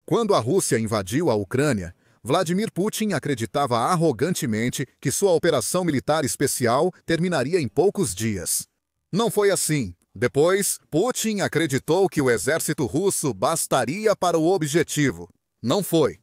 Quando a Rússia invadiu a Ucrânia, Vladimir Putin acreditava arrogantemente que sua operação militar especial terminaria em poucos dias. Não foi assim. Depois, Putin acreditou que o exército russo bastaria para o objetivo. Não foi.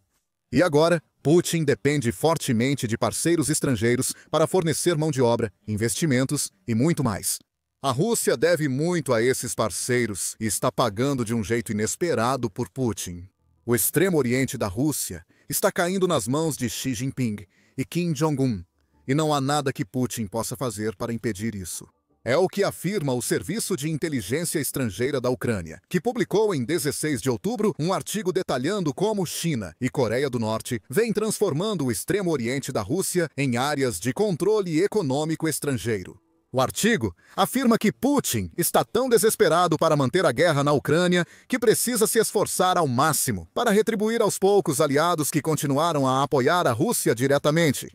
E agora, Putin depende fortemente de parceiros estrangeiros para fornecer mão de obra, investimentos e muito mais. A Rússia deve muito a esses parceiros e está pagando de um jeito inesperado por Putin. O extremo oriente da Rússia está caindo nas mãos de Xi Jinping e Kim Jong-un, e não há nada que Putin possa fazer para impedir isso. É o que afirma o Serviço de Inteligência Estrangeira da Ucrânia, que publicou em 16 de outubro um artigo detalhando como China e Coreia do Norte vêm transformando o extremo oriente da Rússia em áreas de controle econômico estrangeiro. O artigo afirma que Putin está tão desesperado para manter a guerra na Ucrânia que precisa se esforçar ao máximo para retribuir aos poucos aliados que continuaram a apoiar a Rússia diretamente.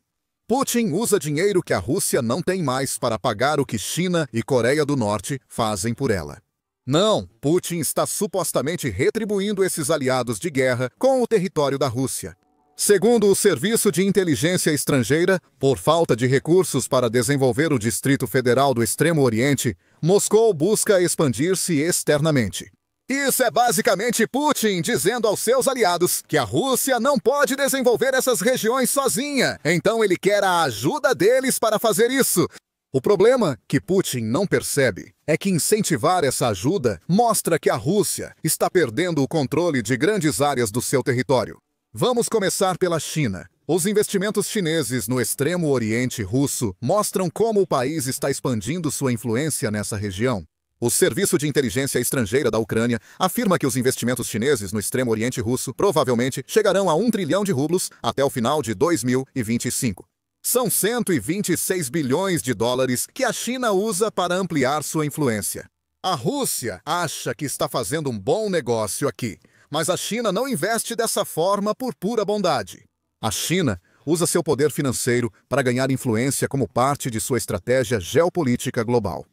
Putin usa dinheiro que a Rússia não tem mais para pagar o que China e Coreia do Norte fazem por ela. Não, Putin está supostamente retribuindo esses aliados de guerra com o território da Rússia. Segundo o Serviço de Inteligência Estrangeira, por falta de recursos para desenvolver o Distrito Federal do Extremo Oriente, Moscou busca expandir-se externamente. Isso é basicamente Putin dizendo aos seus aliados que a Rússia não pode desenvolver essas regiões sozinha, então ele quer a ajuda deles para fazer isso. O problema que Putin não percebe é que incentivar essa ajuda mostra que a Rússia está perdendo o controle de grandes áreas do seu território. Vamos começar pela China. Os investimentos chineses no extremo oriente russo mostram como o país está expandindo sua influência nessa região. O Serviço de Inteligência Estrangeira da Ucrânia afirma que os investimentos chineses no extremo oriente russo provavelmente chegarão a 1 trilhão de rublos até o final de 2025. São 126 bilhões de dólares que a China usa para ampliar sua influência. A Rússia acha que está fazendo um bom negócio aqui, mas a China não investe dessa forma por pura bondade. A China usa seu poder financeiro para ganhar influência como parte de sua estratégia geopolítica global.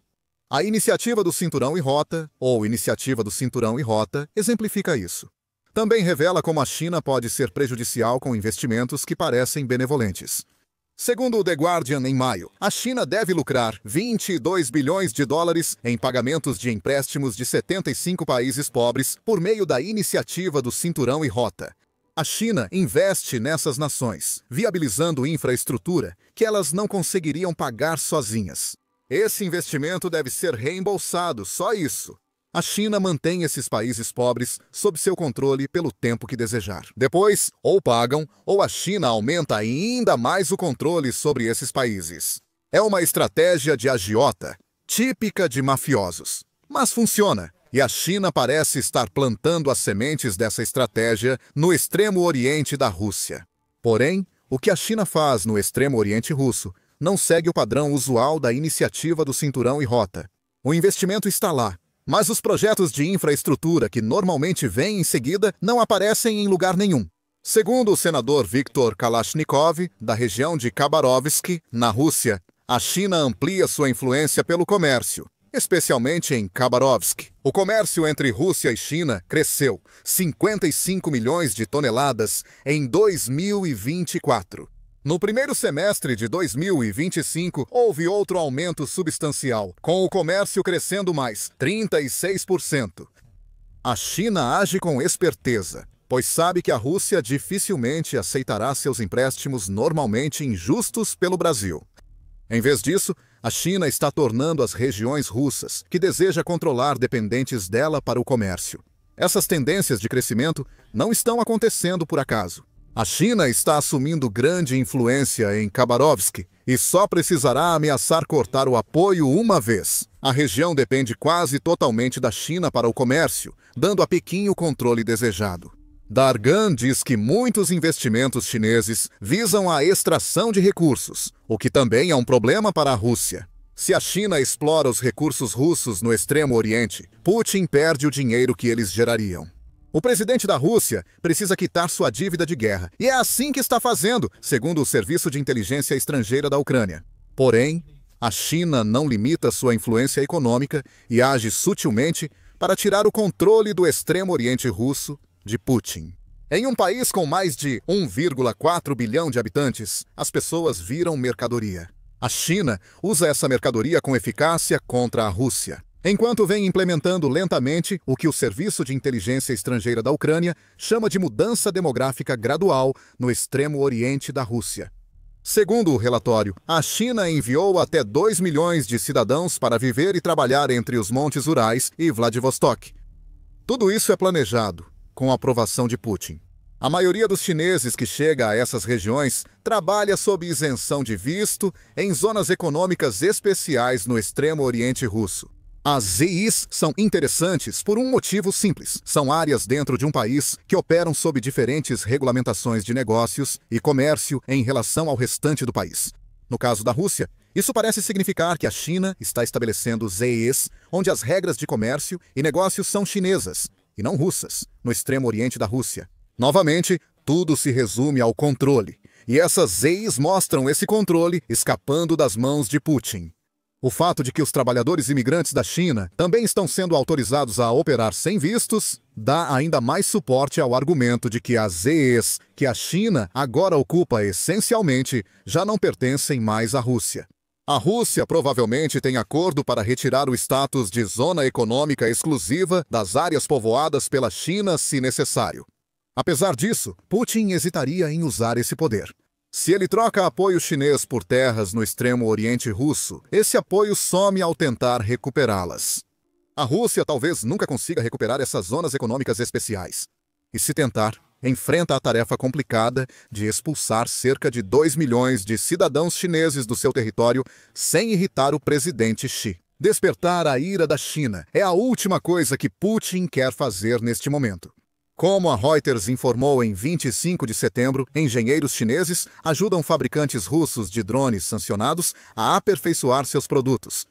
A Iniciativa do Cinturão e Rota, ou Iniciativa do Cinturão e Rota, exemplifica isso. Também revela como a China pode ser prejudicial com investimentos que parecem benevolentes. Segundo o The Guardian, em maio, a China deve lucrar 22 bilhões de dólares em pagamentos de empréstimos de 75 países pobres por meio da Iniciativa do Cinturão e Rota. A China investe nessas nações, viabilizando infraestrutura que elas não conseguiriam pagar sozinhas. Esse investimento deve ser reembolsado, só isso. A China mantém esses países pobres sob seu controle pelo tempo que desejar. Depois, ou pagam, ou a China aumenta ainda mais o controle sobre esses países. É uma estratégia de agiota, típica de mafiosos. Mas funciona, e a China parece estar plantando as sementes dessa estratégia no extremo oriente da Rússia. Porém, o que a China faz no extremo oriente russo não segue o padrão usual da Iniciativa do Cinturão e Rota. O investimento está lá, mas os projetos de infraestrutura que normalmente vêm em seguida não aparecem em lugar nenhum. Segundo o senador Viktor Kalashnikov, da região de Khabarovsk, na Rússia, a China amplia sua influência pelo comércio, especialmente em Khabarovsk. O comércio entre Rússia e China cresceu 55 milhões de toneladas em 2024. No primeiro semestre de 2025, houve outro aumento substancial, com o comércio crescendo mais 36%. A China age com esperteza, pois sabe que a Rússia dificilmente aceitará seus empréstimos normalmente injustos pelo Brasil. Em vez disso, a China está tornando as regiões russas, que deseja controlar, dependentes dela para o comércio. Essas tendências de crescimento não estão acontecendo por acaso. A China está assumindo grande influência em Khabarovsk e só precisará ameaçar cortar o apoio uma vez. A região depende quase totalmente da China para o comércio, dando a Pequim o controle desejado. Dargan diz que muitos investimentos chineses visam a extração de recursos, o que também é um problema para a Rússia. Se a China explora os recursos russos no Extremo Oriente, Putin perde o dinheiro que eles gerariam. O presidente da Rússia precisa quitar sua dívida de guerra, e é assim que está fazendo, segundo o Serviço de Inteligência Estrangeira da Ucrânia. Porém, a China não limita sua influência econômica e age sutilmente para tirar o controle do Extremo Oriente russo de Putin. Em um país com mais de 1,4 bilhão de habitantes, as pessoas viram mercadoria. A China usa essa mercadoria com eficácia contra a Rússia, enquanto vem implementando lentamente o que o Serviço de Inteligência Estrangeira da Ucrânia chama de mudança demográfica gradual no extremo oriente da Rússia. Segundo o relatório, a China enviou até 2 milhões de cidadãos para viver e trabalhar entre os Montes Urais e Vladivostok. Tudo isso é planejado, com a aprovação de Putin. A maioria dos chineses que chega a essas regiões trabalha sob isenção de visto em zonas econômicas especiais no extremo oriente russo. As ZIs são interessantes por um motivo simples. São áreas dentro de um país que operam sob diferentes regulamentações de negócios e comércio em relação ao restante do país. No caso da Rússia, isso parece significar que a China está estabelecendo ZIs onde as regras de comércio e negócios são chinesas e não russas, no extremo oriente da Rússia. Novamente, tudo se resume ao controle, e essas ZIs mostram esse controle escapando das mãos de Putin. O fato de que os trabalhadores imigrantes da China também estão sendo autorizados a operar sem vistos dá ainda mais suporte ao argumento de que as ZIs que a China agora ocupa essencialmente já não pertencem mais à Rússia. A Rússia provavelmente tem acordo para retirar o status de zona econômica exclusiva das áreas povoadas pela China se necessário. Apesar disso, Putin hesitaria em usar esse poder. Se ele troca apoio chinês por terras no extremo oriente russo, esse apoio some ao tentar recuperá-las. A Rússia talvez nunca consiga recuperar essas zonas econômicas especiais. E se tentar, enfrenta a tarefa complicada de expulsar cerca de 2 milhões de cidadãos chineses do seu território sem irritar o presidente Xi. Despertar a ira da China é a última coisa que Putin quer fazer neste momento. Como a Reuters informou em 25 de setembro, engenheiros chineses ajudam fabricantes russos de drones sancionados a aperfeiçoar seus produtos.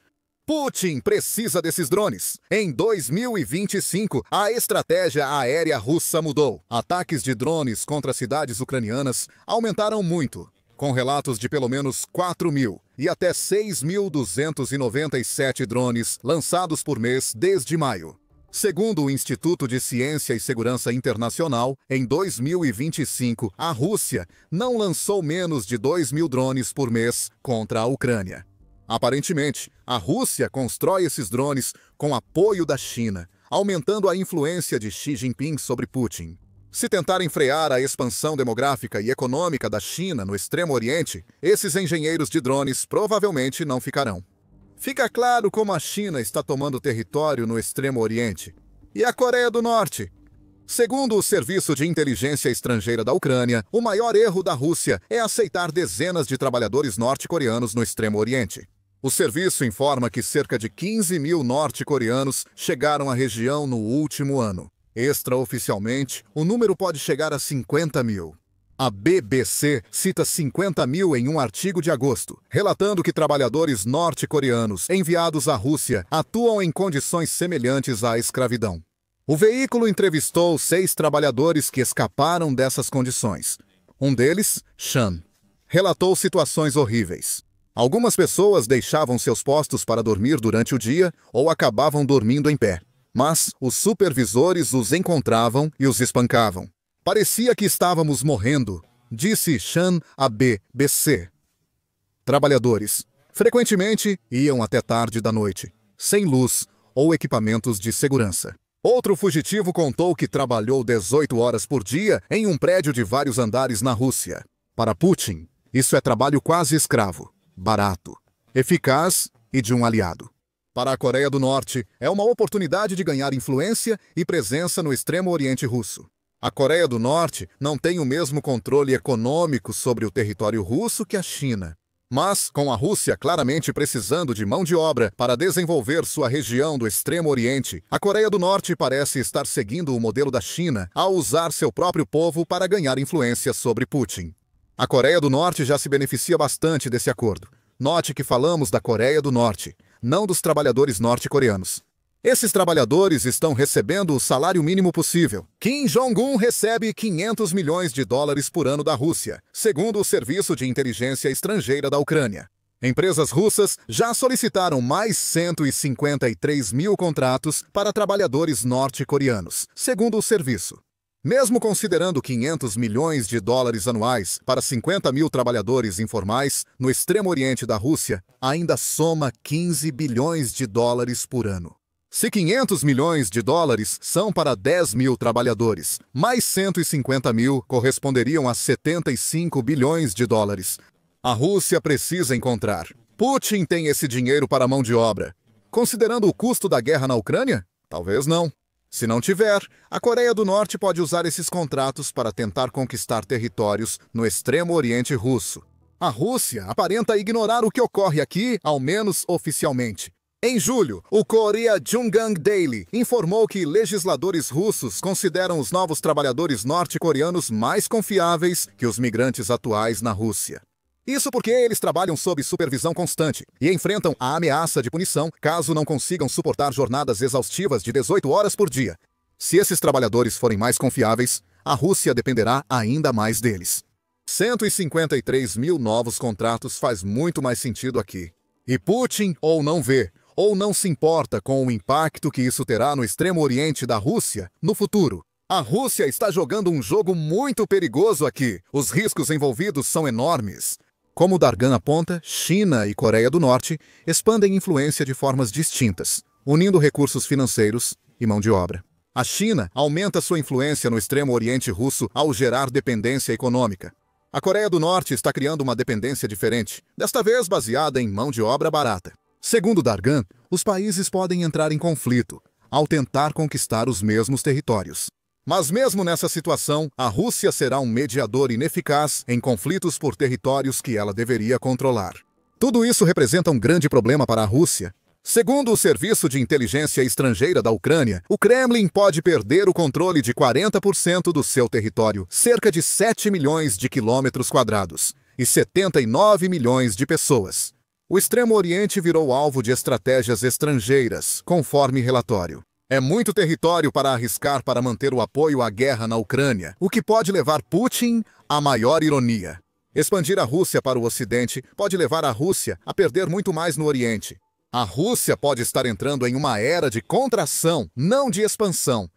Putin precisa desses drones. Em 2025, a estratégia aérea russa mudou. Ataques de drones contra cidades ucranianas aumentaram muito, com relatos de pelo menos 4.000 e até 6.297 drones lançados por mês desde maio. Segundo o Instituto de Ciência e Segurança Internacional, em 2025, a Rússia não lançou menos de 2.000 drones por mês contra a Ucrânia. Aparentemente, a Rússia constrói esses drones com apoio da China, aumentando a influência de Xi Jinping sobre Putin. Se tentarem frear a expansão demográfica e econômica da China no Extremo Oriente, esses engenheiros de drones provavelmente não ficarão. Fica claro como a China está tomando território no Extremo Oriente. E a Coreia do Norte? Segundo o Serviço de Inteligência Estrangeira da Ucrânia, o maior erro da Rússia é aceitar dezenas de trabalhadores norte-coreanos no Extremo Oriente. O serviço informa que cerca de 15.000 norte-coreanos chegaram à região no último ano. Extraoficialmente, o número pode chegar a 50.000. A BBC cita 50.000 em um artigo de agosto, relatando que trabalhadores norte-coreanos enviados à Rússia atuam em condições semelhantes à escravidão. O veículo entrevistou 6 trabalhadores que escaparam dessas condições. Um deles, Chan, relatou situações horríveis. Algumas pessoas deixavam seus postos para dormir durante o dia ou acabavam dormindo em pé, mas os supervisores os encontravam e os espancavam. Parecia que estávamos morrendo, disse Chan à BBC. Trabalhadores frequentemente iam até tarde da noite, sem luz ou equipamentos de segurança. Outro fugitivo contou que trabalhou 18 horas por dia em um prédio de vários andares na Rússia. Para Putin, isso é trabalho quase escravo, barato, eficaz e de um aliado. Para a Coreia do Norte, é uma oportunidade de ganhar influência e presença no extremo oriente russo. A Coreia do Norte não tem o mesmo controle econômico sobre o território russo que a China. Mas, com a Rússia claramente precisando de mão de obra para desenvolver sua região do Extremo Oriente, a Coreia do Norte parece estar seguindo o modelo da China ao usar seu próprio povo para ganhar influência sobre Putin. A Coreia do Norte já se beneficia bastante desse acordo. Note que falamos da Coreia do Norte, não dos trabalhadores norte-coreanos. Esses trabalhadores estão recebendo o salário mínimo possível. Kim Jong-un recebe 500 milhões de dólares por ano da Rússia, segundo o Serviço de Inteligência Estrangeira da Ucrânia. Empresas russas já solicitaram mais 153 mil contratos para trabalhadores norte-coreanos, segundo o serviço. Mesmo considerando 500 milhões de dólares anuais para 50 mil trabalhadores informais no extremo oriente da Rússia, ainda soma 15 bilhões de dólares por ano. Se 500 milhões de dólares são para 10 mil trabalhadores, mais 150 mil corresponderiam a 75 bilhões de dólares. A Rússia precisa encontrar. Putin tem esse dinheiro para mão de obra. Considerando o custo da guerra na Ucrânia? Talvez não. Se não tiver, a Coreia do Norte pode usar esses contratos para tentar conquistar territórios no extremo oriente russo. A Rússia aparenta ignorar o que ocorre aqui, ao menos oficialmente. Em julho, o Korea Jungang Daily informou que legisladores russos consideram os novos trabalhadores norte-coreanos mais confiáveis que os migrantes atuais na Rússia. Isso porque eles trabalham sob supervisão constante e enfrentam a ameaça de punição caso não consigam suportar jornadas exaustivas de 18 horas por dia. Se esses trabalhadores forem mais confiáveis, a Rússia dependerá ainda mais deles. 153 mil novos contratos faz muito mais sentido aqui. E Putin ou não vê, ou não se importa com o impacto que isso terá no extremo oriente da Rússia no futuro. A Rússia está jogando um jogo muito perigoso aqui. Os riscos envolvidos são enormes. Como Dargan aponta, China e Coreia do Norte expandem influência de formas distintas, unindo recursos financeiros e mão de obra. A China aumenta sua influência no extremo oriente russo ao gerar dependência econômica. A Coreia do Norte está criando uma dependência diferente, desta vez baseada em mão de obra barata. Segundo Dargan, os países podem entrar em conflito ao tentar conquistar os mesmos territórios. Mas mesmo nessa situação, a Rússia será um mediador ineficaz em conflitos por territórios que ela deveria controlar. Tudo isso representa um grande problema para a Rússia. Segundo o Serviço de Inteligência Estrangeira da Ucrânia, o Kremlin pode perder o controle de 40% do seu território, cerca de 7 milhões de quilômetros quadrados, e 79 milhões de pessoas. O Extremo Oriente virou alvo de estratégias estrangeiras, conforme relatório. É muito território para arriscar para manter o apoio à guerra na Ucrânia, o que pode levar Putin à maior ironia. Expandir a Rússia para o Ocidente pode levar a Rússia a perder muito mais no Oriente. A Rússia pode estar entrando em uma era de contração, não de expansão.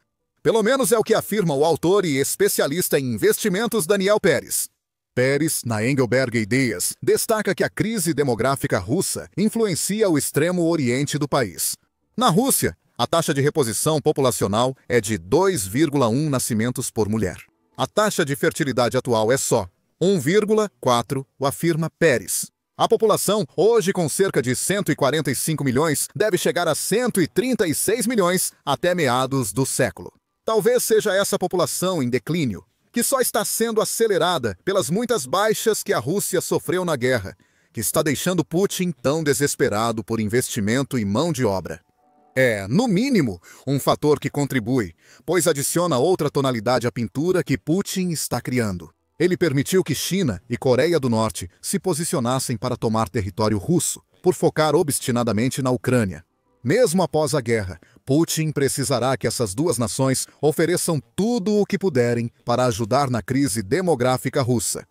Pelo menos é o que afirma o autor e especialista em investimentos Daniel Pérez. Pérez, na Engelberg Ideias, destaca que a crise demográfica russa influencia o extremo oriente do país. Na Rússia, a taxa de reposição populacional é de 2,1 nascimentos por mulher. A taxa de fertilidade atual é só 1,4, afirma Pérez. A população, hoje com cerca de 145 milhões, deve chegar a 136 milhões até meados do século. Talvez seja essa população em declínio, que só está sendo acelerada pelas muitas baixas que a Rússia sofreu na guerra, que está deixando Putin tão desesperado por investimento e mão de obra. É, no mínimo, um fator que contribui, pois adiciona outra tonalidade à pintura que Putin está criando. Ele permitiu que China e Coreia do Norte se posicionassem para tomar território russo, por focar obstinadamente na Ucrânia. Mesmo após a guerra, Putin precisará que essas duas nações ofereçam tudo o que puderem para ajudar na crise demográfica russa.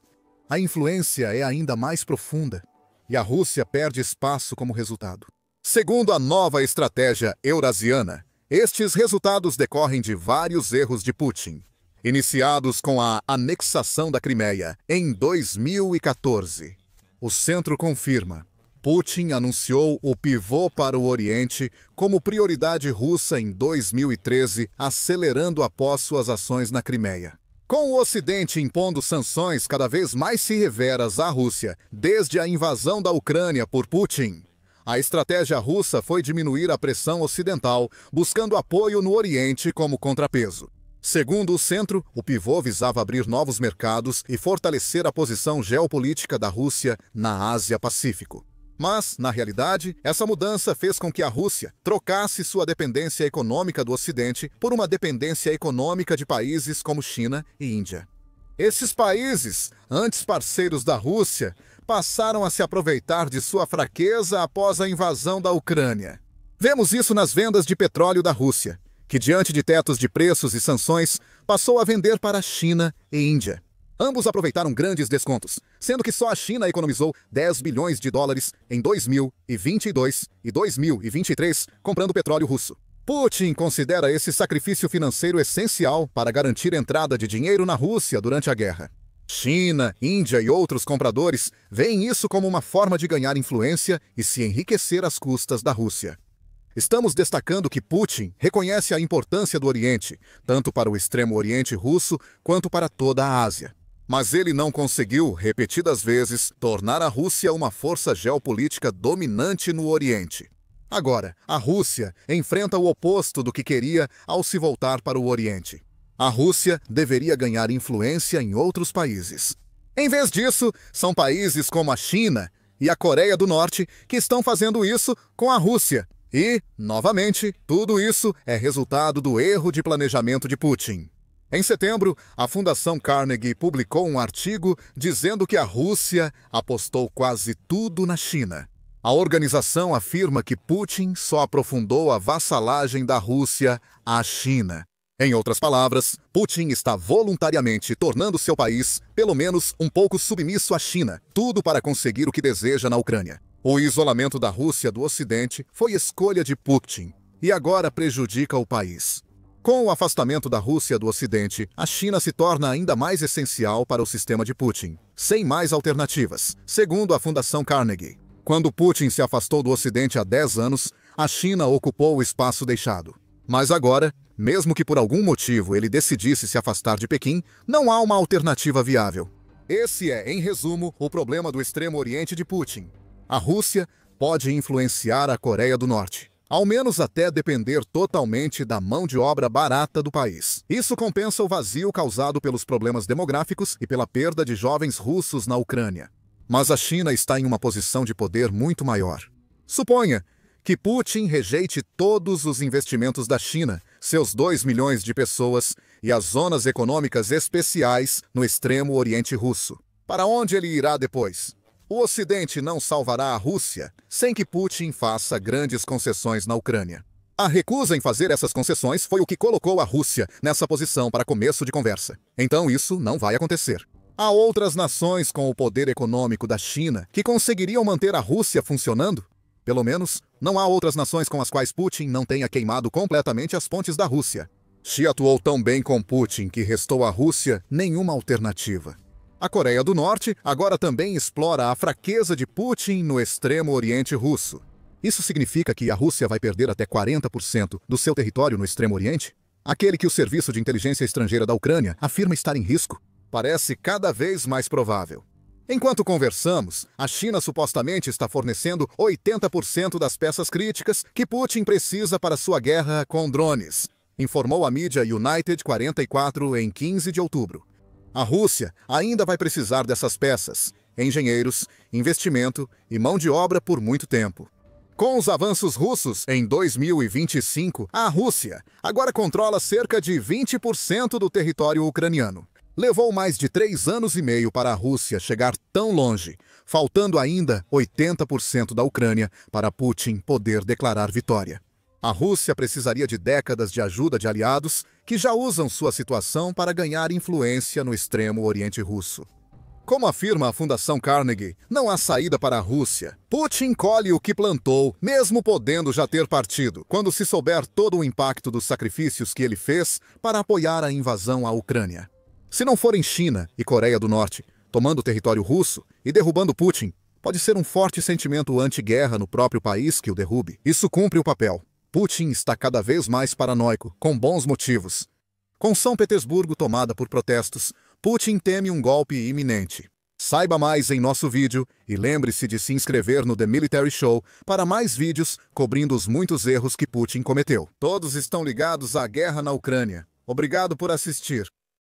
A influência é ainda mais profunda, e a Rússia perde espaço como resultado. Segundo a nova estratégia eurasiana, estes resultados decorrem de vários erros de Putin, iniciados com a anexação da Crimeia em 2014. O centro confirma: Putin anunciou o pivô para o Oriente como prioridade russa em 2013, acelerando após suas ações na Crimeia. Com o Ocidente impondo sanções cada vez mais severas à Rússia desde a invasão da Ucrânia por Putin, a estratégia russa foi diminuir a pressão ocidental, buscando apoio no Oriente como contrapeso. Segundo o centro, o pivô visava abrir novos mercados e fortalecer a posição geopolítica da Rússia na Ásia-Pacífico. Mas, na realidade, essa mudança fez com que a Rússia trocasse sua dependência econômica do Ocidente por uma dependência econômica de países como China e Índia. Esses países, antes parceiros da Rússia, passaram a se aproveitar de sua fraqueza após a invasão da Ucrânia. Vemos isso nas vendas de petróleo da Rússia, que diante de tetos de preços e sanções, passou a vender para a China e Índia. Ambos aproveitaram grandes descontos, sendo que só a China economizou 10 bilhões de dólares em 2022 e 2023 comprando petróleo russo. Putin considera esse sacrifício financeiro essencial para garantir entrada de dinheiro na Rússia durante a guerra. China, Índia e outros compradores veem isso como uma forma de ganhar influência e se enriquecer às custas da Rússia. Estamos destacando que Putin reconhece a importância do Oriente, tanto para o extremo Oriente russo quanto para toda a Ásia. Mas ele não conseguiu, repetidas vezes, tornar a Rússia uma força geopolítica dominante no Oriente. Agora, a Rússia enfrenta o oposto do que queria ao se voltar para o Oriente. A Rússia deveria ganhar influência em outros países. Em vez disso, são países como a China e a Coreia do Norte que estão fazendo isso com a Rússia. E, novamente, tudo isso é resultado do erro de planejamento de Putin. Em setembro, a Fundação Carnegie publicou um artigo dizendo que a Rússia apostou quase tudo na China. A organização afirma que Putin só aprofundou a vassalagem da Rússia à China. Em outras palavras, Putin está voluntariamente tornando seu país, pelo menos, um pouco submisso à China, tudo para conseguir o que deseja na Ucrânia. O isolamento da Rússia do Ocidente foi escolha de Putin e agora prejudica o país. Com o afastamento da Rússia do Ocidente, a China se torna ainda mais essencial para o sistema de Putin, sem mais alternativas, segundo a Fundação Carnegie. Quando Putin se afastou do Ocidente há 10 anos, a China ocupou o espaço deixado. Mas agora, mesmo que por algum motivo ele decidisse se afastar de Pequim, não há uma alternativa viável. Esse é, em resumo, o problema do Extremo Oriente de Putin. A Rússia pode influenciar a Coreia do Norte, ao menos até depender totalmente da mão de obra barata do país. Isso compensa o vazio causado pelos problemas demográficos e pela perda de jovens russos na Ucrânia. Mas a China está em uma posição de poder muito maior. Suponha que Putin rejeite todos os investimentos da China, seus 2 milhões de pessoas e as zonas econômicas especiais no extremo Oriente Russo. Para onde ele irá depois? O Ocidente não salvará a Rússia sem que Putin faça grandes concessões na Ucrânia. A recusa em fazer essas concessões foi o que colocou a Rússia nessa posição para começo de conversa. Então isso não vai acontecer. Há outras nações com o poder econômico da China que conseguiriam manter a Rússia funcionando? Pelo menos, não há outras nações com as quais Putin não tenha queimado completamente as pontes da Rússia. Xi atuou tão bem com Putin que restou à Rússia nenhuma alternativa. A Coreia do Norte agora também explora a fraqueza de Putin no extremo Oriente Russo. Isso significa que a Rússia vai perder até 40% do seu território no Extremo Oriente? Aquele que o Serviço de Inteligência Estrangeira da Ucrânia afirma estar em risco? Parece cada vez mais provável. Enquanto conversamos, a China supostamente está fornecendo 80% das peças críticas que Putin precisa para sua guerra com drones, informou a mídia United 44 em 15 de outubro. A Rússia ainda vai precisar dessas peças, engenheiros, investimento e mão de obra por muito tempo. Com os avanços russos em 2025, a Rússia agora controla cerca de 20% do território ucraniano. Levou mais de 3 anos e meio para a Rússia chegar tão longe, faltando ainda 80% da Ucrânia para Putin poder declarar vitória. A Rússia precisaria de décadas de ajuda de aliados que já usam sua situação para ganhar influência no extremo Oriente Russo. Como afirma a Fundação Carnegie, não há saída para a Rússia. Putin colhe o que plantou, mesmo podendo já ter partido, quando se souber todo o impacto dos sacrifícios que ele fez para apoiar a invasão à Ucrânia. Se não forem China e Coreia do Norte tomando o território russo e derrubando Putin, pode ser um forte sentimento anti-guerra no próprio país que o derrube. Isso cumpre o papel. Putin está cada vez mais paranoico, com bons motivos. Com São Petersburgo tomada por protestos, Putin teme um golpe iminente. Saiba mais em nosso vídeo e lembre-se de se inscrever no The Military Show para mais vídeos cobrindo os muitos erros que Putin cometeu. Todos estão ligados à guerra na Ucrânia. Obrigado por assistir.